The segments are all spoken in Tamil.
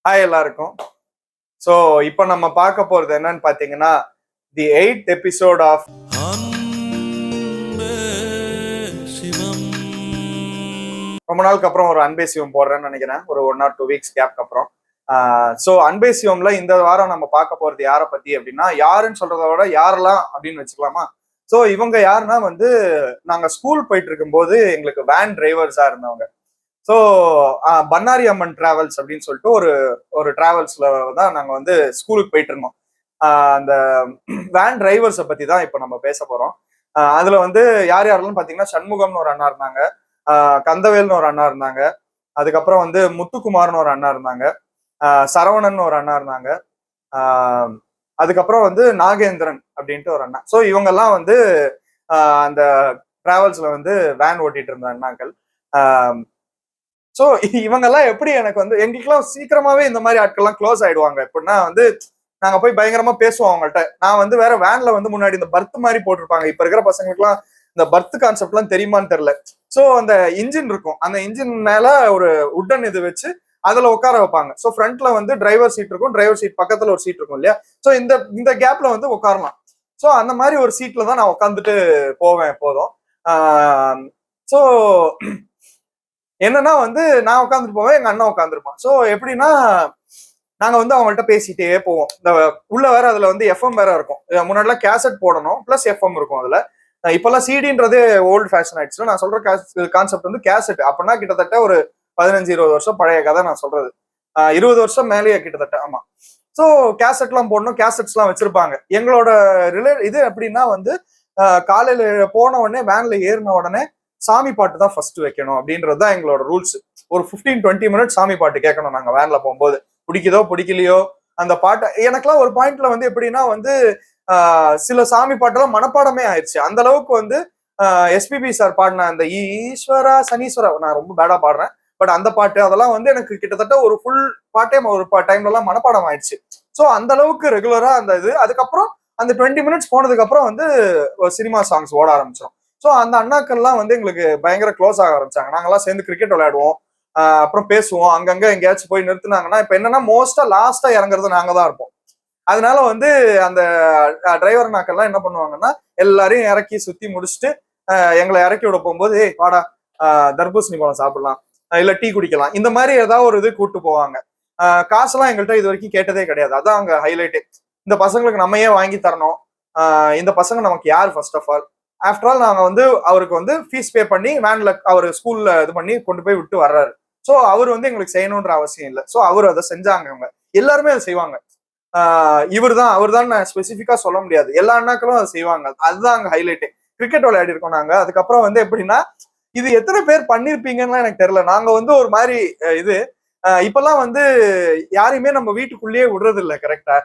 ஹாய் எல்லாருக்கும். ஸோ இப்போ நம்ம பார்க்க போறது என்னன்னு பார்த்தீங்கன்னா, தி 8th எபிசோட் ஆஃப் ரொம்ப நாளுக்கு அப்புறம் ஒரு அன்பே சிவம் போடுறேன்னு நினைக்கிறேன். ஒரு 1 or 2 வீக்ஸ் கேப்க்கு அப்புறம். ஸோ அன்பே சிவம்ல இந்த வாரம் நம்ம பார்க்க போறது யாரை பத்தி அப்படின்னா, யாருன்னு சொல்றதை விட யாரெல்லாம் அப்படின்னு வச்சுக்கலாமா. ஸோ இவங்க யாருன்னா வந்து நாங்கள் ஸ்கூல் போயிட்டு இருக்கும்போது எங்களுக்கு வேன் டிரைவர்ஸா இருந்தவங்க. ஸோ பன்னாரி அம்மன் டிராவல்ஸ் அப்படின்னு சொல்லிட்டு ஒரு ஒரு டிராவல்ஸ்ல தான் நாங்கள் வந்து ஸ்கூலுக்கு போயிட்டு இருந்தோம். அந்த வேன் டிரைவர்ஸை பத்தி தான் இப்போ நம்ம பேச போறோம். அதுல வந்து யார் யாரெல்லாம் பார்த்தீங்கன்னா, சண்முகம்னு ஒரு அண்ணா இருந்தாங்க, கந்தவேல்னு ஒரு அண்ணா இருந்தாங்க, அதுக்கப்புறம் வந்து முத்துக்குமார்னு ஒரு அண்ணா இருந்தாங்க, சரவணன் ஒரு அண்ணா இருந்தாங்க, அதுக்கப்புறம் வந்து நாகேந்திரன் அப்படின்ட்டு ஒரு அண்ணா. ஸோ இவங்கெல்லாம் வந்து அந்த டிராவல்ஸ்ல வந்து வேன் ஓட்டிட்டு இருந்த அண்ணாக்கள். ஸோ இவங்கெல்லாம் எப்படி எனக்கு வந்து எங்களுக்குலாம் சீக்கிரமாவே இந்த மாதிரி ஆட்கள்லாம் க்ளோஸ் ஆயிடுவாங்க. எப்படின்னா வந்து நாங்க போய் பயங்கரமா பேசுவோம் அவங்கள்ட்ட. நான் வந்து வேற வேன்ல வந்து முன்னாடி இந்த பர்த் மாதிரி போட்டிருப்பாங்க. இப்ப இருக்கிற பசங்களுக்குலாம் இந்த பர்த் கான்செப்ட்லாம் தெரியுமான்னு தெரியல. ஸோ அந்த இன்ஜின் இருக்கும், அந்த இன்ஜின் மேல ஒரு உட்டன் இது வச்சு அதுல உட்கார வைப்பாங்க. ஸோ ஃப்ரண்ட்ல வந்து டிரைவர் சீட் இருக்கும், டிரைவர் சீட் பக்கத்துல ஒரு சீட் இருக்கும் இல்லையா. ஸோ இந்த இந்த கேப்ல வந்து உட்காரலாம். ஸோ அந்த மாதிரி ஒரு சீட்ல தான் நான் உட்காந்துட்டு போவேன் எப்போதும். ஸோ என்னன்னா வந்து நான் உட்காந்துட்டு போவேன், எங்க அண்ணன் உட்காந்துருப்பான். ஸோ எப்படின்னா நாங்க வந்து அவங்கள்ட்ட பேசிட்டே போவோம். இந்த உள்ள வேற அதுல வந்து எஃப்எம் வேற இருக்கும். முன்னாடிலாம் கேசட் போடணும், பிளஸ் எஃப்எம் இருக்கும் அதுல. இப்பெல்லாம் சிடின்றதே ஓல்டு ஃபேஷன் ஆயிடுச்சு. நான் சொல்ற கான்செப்ட் வந்து கேசட். அப்படின்னா கிட்டத்தட்ட ஒரு 15-20 வருஷம் பழைய கதை நான் சொல்றது. 20 வருஷம் மேலேயே கிட்டத்தட்ட. ஆமா. ஸோ கேசட்லாம் போடணும், கேசட்ஸ்லாம் வச்சிருப்பாங்க. எங்களோட இது எப்படின்னா வந்து காலையில போன உடனே வேன்ல ஏறின உடனே சாமி பாட்டு தான் ஃபர்ஸ்ட் வைக்கணும் அப்படின்றது தான் எங்களோட ரூல்ஸ். ஒரு 15-20 மினிட்ஸ் சாமி பாட்டு கேட்கணும் நாங்க வேன்ல போகும்போது. பிடிக்குதோ பிடிக்கலையோ அந்த பாட்டை. எனக்கெல்லாம் ஒரு பாயிண்ட்ல வந்து எப்படின்னா வந்து சில சாமி பாட்டெல்லாம் மனப்பாடமே ஆயிடுச்சு. அந்த அளவுக்கு வந்து எஸ்பிபி சார் பாடின அந்த ஈஸ்வரா சனீஸ்வரா, நான் ரொம்ப பேடா பாடுறேன், பட் அந்த பாட்டு அதெல்லாம் வந்து எனக்கு கிட்டத்தட்ட ஒரு ஃபுல் பாட்டே ஒரு டைம்ல எல்லாம் மனப்பாடம் ஆயிடுச்சு. ஸோ அந்த அளவுக்கு ரெகுலரா அந்த இது. அதுக்கப்புறம் அந்த 20 மினிட்ஸ் போனதுக்கு அப்புறம் வந்து சினிமா சாங்ஸ் ஓட ஆரம்பிச்சிடும். ஸோ அந்த அண்ணாக்கள்லாம் வந்து எங்களுக்கு பயங்கர க்ளோஸ் ஆக ஆரம்பிச்சாங்க. நாங்கெல்லாம் சேர்ந்து கிரிக்கெட் விளையாடுவோம், அப்புறம் பேசுவோம். அங்கங்க எங்கேயாச்சும் போய் நிறுத்தினாங்கன்னா, இப்ப என்னன்னா மோஸ்டா லாஸ்டா இறங்குறது நாங்க தான் இருப்போம். அதனால வந்து அந்த டிரைவர் நாக்கள்லாம் என்ன பண்ணுவாங்கன்னா, எல்லாரையும் இறக்கி சுத்தி முடிச்சுட்டு எங்களை இறக்கி விட போகும்போது, ஏய் வாடா தர்பூசணி பழம் சாப்பிடலாம், இல்ல டீ குடிக்கலாம், இந்த மாதிரி ஏதாவது ஒரு இது கூப்பிட்டு போவாங்க. காசெல்லாம் எங்கள்கிட்ட இது வரைக்கும் கேட்டதே கிடையாது. அதான் அங்க ஹைலைட்டே. இந்த பசங்களுக்கு நம்ம ஏன் வாங்கி தரணும், இந்த பசங்க நமக்கு யார் first of all. After all நாங்க வந்து அவருக்கு வந்து ஃபீஸ் பே பண்ணி வேன்ல அவர் ஸ்கூல்ல இது பண்ணி கொண்டு போய் விட்டு வர்றாரு. ஸோ அவர் வந்து எங்களுக்கு செய்யணுன்ற அவசியம் இல்லை. ஸோ அவர் அதை செஞ்சாங்க. அவங்க எல்லாருமே அதை செய்வாங்க. அவர் தான் நான் ஸ்பெசிஃபிக்கா சொல்ல முடியாது, எல்லா அண்ணாக்களும் அதை செய்வாங்க. அதுதான் அங்க ஹைலைட்டே. கிரிக்கெட் விளையாடி இருக்கோம் நாங்க. அதுக்கப்புறம் வந்து எப்படின்னா, இது எத்தனை பேர் பண்ணிருப்பீங்கன்னு எனக்கு தெரியல. நாங்க வந்து ஒரு மாதிரி இது இப்பெல்லாம் வந்து யாரையுமே நம்ம வீட்டுக்குள்ளேயே விடுறது இல்லை கரெக்டா.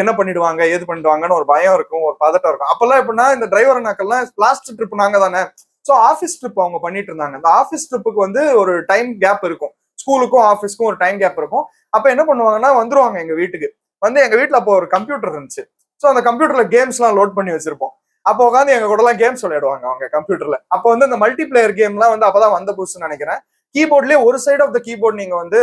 என்ன பண்ணிடுவாங்க ஏது பண்ணிடுவாங்கன்னு ஒரு பயம் இருக்கும், ஒரு பதட்டம் இருக்கும். அப்பெல்லாம் எப்படின்னா இந்த டிரைவர் அண்ணாக்கள்லாம் லாஸ்ட் ட்ரிப் நாங்க தானே. ஸோ ஆஃபீஸ் ட்ரிப் அவங்க பண்ணிட்டு இருந்தாங்க. அந்த ஆஃபீஸ் ட்ரிப்புக்கு வந்து ஒரு டைம் கேப் இருக்கும், ஸ்கூலுக்கும் ஆஃபீஸ்க்கும் ஒரு டைம் கேப் இருக்கும். அப்ப என்ன பண்ணுவாங்கன்னா வந்துருவாங்க எங்க வீட்டுக்கு. வந்து எங்க வீட்டுல அப்போ ஒரு கம்ப்யூட்டர் இருந்துச்சு. ஸோ அந்த கம்ப்யூட்டர்ல கேம்ஸ் எல்லாம் லோட் பண்ணி வச்சிருப்போம். அப்போ உட்காந்து எங்க கூட எல்லாம் கேம்ஸ் விளையாடுவாங்க அவங்க கம்ப்யூட்டர்ல. அப்போ வந்து இந்த மல்டி பிளேயர் கேம் எல்லாம் வந்து அப்பதான் வந்த புதுசுன்னு நினைக்கிறேன். கீபோர்ட்லயே ஒரு சைடு ஆஃப் த கீபோர்ட் நீங்க வந்து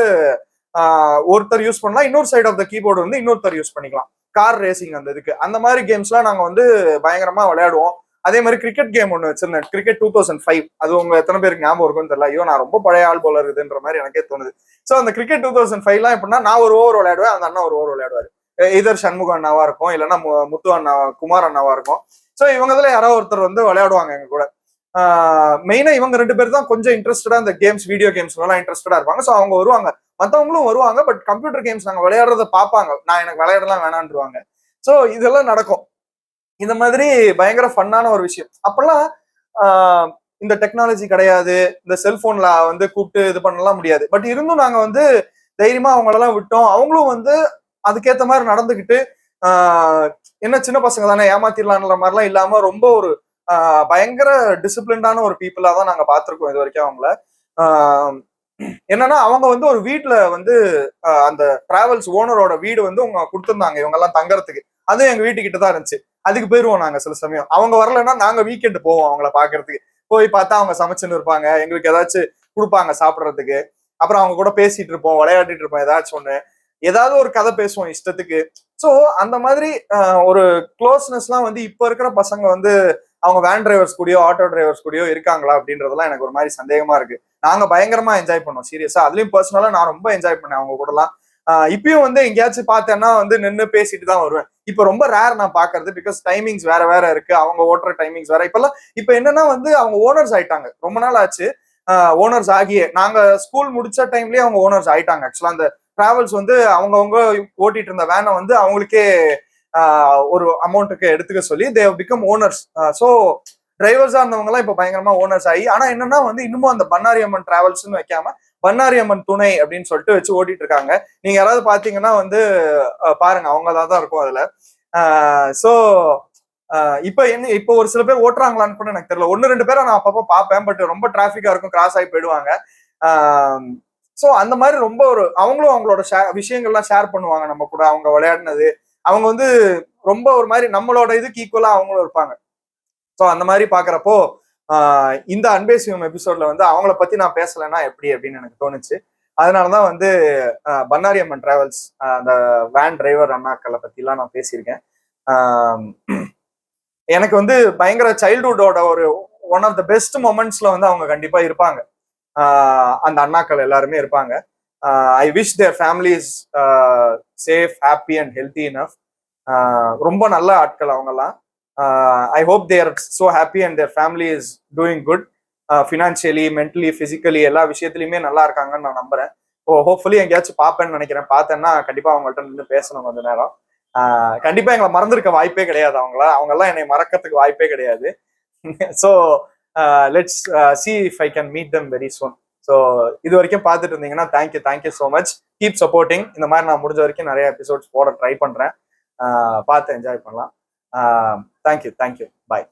ஒருத்தர் யூஸ் பண்ணலாம், இன்னொரு சைடு ஆஃப் த கீபோர்டு வந்து இன்னொருத்தர் யூஸ் பண்ணிக்கலாம். கார் ரேசிங் அந்த இதுக்கு அந்த மாதிரி கேம்ஸ்லாம் நாங்க வந்து பயங்கரமா விளையாடுவோம். அதே மாதிரி கிரிக்கெட் கேம் ஒன்று வச்சிருந்தேன், கிரிக்கெட் 2005. அது உங்க எத்தனை பேருக்கு ஞாபகம் இருக்கும்னு தெரியல. ஐயோ நான் ரொம்ப பழைய ஆள் போல இருக்குதுன்ற மாதிரி எனக்கே தோணுது. ஸோ அந்த கிரிக்கெட் 2005லாம் எப்படின்னா, நான் ஒரு ஓவர் விளையாடுவேன், அந்த அண்ணா ஒரு ஓவர் விளையாடுவாரு. இதர் சண்முக அண்ணாவா இருக்கும், இல்லைன்னா முத்து அண்ணா குமார் அண்ணாவா இருக்கும். ஸோ இவங்கதுல யாராவது ஒருத்தர் வந்து விளையாடுவாங்க எங்க கூட. மெயினா இவங்க 2 பேர் தான் கொஞ்சம் இன்ட்ரெஸ்டடா இந்த கேம்ஸ், வீடியோ கேம்ஸ் எல்லாம் இன்ட்ரெஸ்டடா இருப்பாங்க. ஸோ அவங்க வருவாங்க, மற்றவங்களும் வருவாங்க. பட் கம்ப்யூட்டர் கேம்ஸ் நாங்க விளையாடுறத பார்ப்பாங்க, நான் எனக்கு விளையாடலாம் வேணான்றுவாங்க. ஸோ இதெல்லாம் நடக்கும். இந்த மாதிரி பயங்கர ஃபன்னான ஒரு விஷயம். அப்பெல்லாம் இந்த டெக்னாலஜி கிடையாது, இந்த செல்போன்ல வந்து கூப்பிட்டு இது பண்ணலாம் முடியாது. பட் இருந்தும் நாங்க வந்து தைரியமா அவங்களெல்லாம் விட்டோம். அவங்களும் வந்து அதுக்கேற்ற மாதிரி நடந்துக்கிட்டு என்ன சின்ன பசங்க தானே ஏமாத்திடலான்ற மாதிரிலாம் இல்லாம ரொம்ப ஒரு பயங்கர டிசிப்ளின்டான ஒரு பீப்புளா தான் நாங்க பார்த்திருக்கோம் இது வரைக்கும் அவங்கள. என்னன்னா அவங்க வந்து ஒரு வீட்டுல வந்து அந்த டிராவல்ஸ் ஓனரோட வீடு வந்து அவங்க கொடுத்துருந்தாங்க இவங்க எல்லாம் தங்கறதுக்கு. அதுவும் எங்க வீட்டுக்கிட்ட தான் இருந்துச்சு. அதுக்கு போயிருவோம் நாங்க சில சமயம். அவங்க வரலைன்னா நாங்க வீக்கெண்ட் போவோம் அவங்கள பாக்குறதுக்கு. போய் பார்த்தா அவங்க சமைச்சுன்னு இருப்பாங்க, எங்களுக்கு ஏதாச்சும் கொடுப்பாங்க சாப்பிட்றதுக்கு. அப்புறம் அவங்க கூட பேசிட்டு இருப்போம், விளையாடிட்டு இருப்போம், ஏதாவது ஒரு கதை பேசுவோம் இஷ்டத்துக்கு. ஸோ அந்த மாதிரி ஒரு க்ளோஸ்னஸ்லாம் வந்து இப்ப இருக்கிற பசங்க வந்து அவங்க வேன் டிரைவர்ஸ் கூடயோ ஆட்டோ டிரைவர்ஸ் கூடயோ இருக்காங்களா அப்படின்றதெல்லாம் எனக்கு ஒரு மாதிரி சந்தேகமா இருக்கு. நாங்க பயங்கரமா என்ஜாய் பண்ணோம் சீரியஸா. அதுலயும் பர்சனலா நான் ரொம்ப என்ஜாய் பண்ணேன் அவங்க கூடலாம். இப்பயும் வந்து எங்கேயாச்சும் பார்த்தேன்னா வந்து நின்று பேசிட்டு தான் வருவேன். இப்ப ரொம்ப ரேர் நான் பாக்குறது, பிகாஸ் டைமிங்ஸ் வேற வேற இருக்கு, அவங்க ஓட்டுற டைமிங்ஸ் வேற. இப்ப என்னன்னா வந்து அவங்க ஓனர்ஸ் ஆயிட்டாங்க, ரொம்ப நாள் ஆச்சு ஓனர்ஸ் ஆகியே. நாங்க ஸ்கூல் முடிச்ச டைம்லயே அவங்க ஓனர்ஸ் ஆயிட்டாங்க. ஆக்சுவலா அந்த டிராவல்ஸ் வந்து அவங்கவுங்க ஓட்டிட்டு இருந்த வேனை வந்து அவங்களுக்கே ஒரு அமௌண்ட்டுக்கு எடுத்துக்க சொல்லி தே பிகம் ஓனர்ஸ். ஸோ டிரைவர்ஸா இருந்தவங்க எல்லாம் இப்ப பயங்கரமா ஓனர்ஸ் ஆகி, ஆனா என்னன்னா வந்து இன்னமும் அந்த பண்ணாரி அம்மன் டிராவல்ஸ்னு வைக்காம பண்ணாரி அம்மன் துணை அப்படின்னு சொல்லிட்டு வச்சு ஓட்டிட்டு இருக்காங்க. நீங்க யாராவது பாத்தீங்கன்னா வந்து பாருங்க, அவங்கதான் தான் இருக்கும் அதுல. ஸோ இப்ப ஒரு சில பேர் ஓட்டுறாங்களான்னு கூட எனக்கு தெரியல. 1-2 பேரை நான் அப்பப்போ பார்ப்பேன், பட் ரொம்ப டிராபிக்கா இருக்கும், கிராஸ் ஆகி போயிடுவாங்க. ஸோ அந்த மாதிரி ரொம்ப அவங்களும் அவங்களோட விஷயங்கள்லாம் ஷேர் பண்ணுவாங்க நம்ம கூட, அவங்க விளையாடினது. அவங்க வந்து ரொம்ப ஒரு மாதிரி நம்மளோட இதுக்கு ஈக்குவலா அவங்களும் இருப்பாங்க. ஸோ அந்த மாதிரி பாக்குறப்போ இந்த அன்பே சிவம் எபிசோட்ல வந்து அவங்கள பத்தி நான் பேசலைன்னா எப்படி அப்படின்னு எனக்கு தோணுச்சு. அதனாலதான் வந்து பண்ணாரி அம்மன் டிராவல்ஸ் அந்த வேன் டிரைவர் அண்ணாக்களை பத்தி எல்லாம் நான் பேசியிருக்கேன். எனக்கு வந்து பயங்கர சைல்ட்ஹுட்டோட ஒரு ஒன் ஆஃப் த பெஸ்ட் மொமெண்ட்ஸ்ல வந்து அவங்க கண்டிப்பா இருப்பாங்க. அந்த அண்ணாக்கள் எல்லாருமே இருப்பாங்க. I wish their families safe, happy and healthy enough. ரொம்ப நல்ல ஆட்கள் அவங்கெல்லாம். I hope they are so happy and their family is doing good, financially, mentally, physically எல்லா விஷயத்துலையுமே நல்லா இருக்காங்கன்னு நான் நம்புறேன். ஹோப்ஃபுல்லி எங்கேயாச்சும் பார்ப்பேன்னு நினைக்கிறேன். பார்த்தேன்னா கண்டிப்பா அவங்கள்ட்ட நின்று பேசணும் கொஞ்ச நேரம். கண்டிப்பா எங்களை மறந்துருக்க வாய்ப்பே கிடையாது. அவங்கெல்லாம் என்னை மறக்கிறதுக்கு வாய்ப்பே கிடையாது. So let's see if I can meet them very soon. So இது வரைக்கும் பார்த்துட்டு இருந்தீங்கன்னா thank you so much. Keep supporting. இந்த மாதிரி நான் முடிஞ்ச வரைக்கும் நிறைய எபிசோட்ஸ் போட ட்ரை பண்றேன். பார்த்து என்ஜாய் பண்ணலாம். தேங்க்யூ. பாய்.